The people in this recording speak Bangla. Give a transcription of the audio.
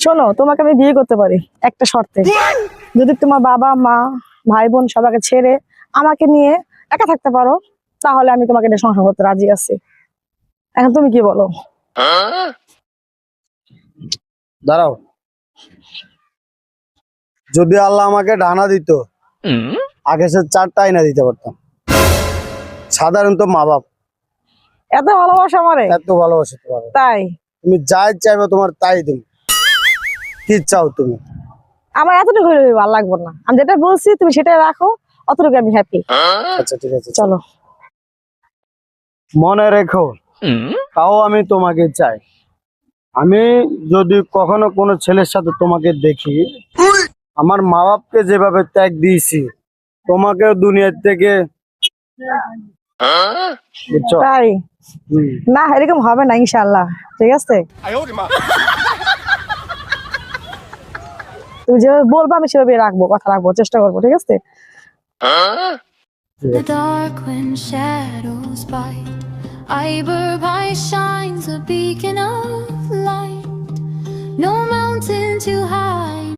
শোনো, তোমাকে আমি বিয়ে করতে পারি একটা শর্তে। যদি তোমার বাবা মা ভাই বোন সবাইকে ছেড়ে আমাকে নিয়ে একা থাকতে পারো, তাহলে আমি তোমাকে নিয়ে সংসার করতে রাজি আছি। এখন তুমি কি বলো? দাঁড়াও, যদি আল্লাহ আমাকে ডানা দিত আগে সে 4টা আইনা দিতে পারতাম। সাধারণত মা বাপ এত ভালোবাসা আমারে? এত ভালোবাসে তোমার, তাই? তুমি যাই চাইবে তোমার তাই দিন। কি চাও তুমি? আমার এতটুকু হলে ভালো লাগবে না, আমি যেটা বলছি তুমি সেটাই রাখো, অতটুকু আমি হ্যাপি। আচ্ছা ঠিক আছে, চলো। মনে রেখো, তাও আমি তোমাকে চাই। আমি যদি কখনো কোনো ছেলের সাথে তোমাকে দেখি, আমার মা বাপকে যেভাবে ত্যাগ দিয়েছি তোমাকেও দুনিয়ার থেকে, বুঝছো? তাই? না, এরকম হবে না ইনশাআল্লাহ। ঠিক আছে, তুমি যেভাবে বলবো আমি সেভাবে রাখবো, কথা রাখবো, চেষ্টা করবো। ঠিক আছে? The dark when shadows bite, Iberby shines a beacon of light. No mountain too high.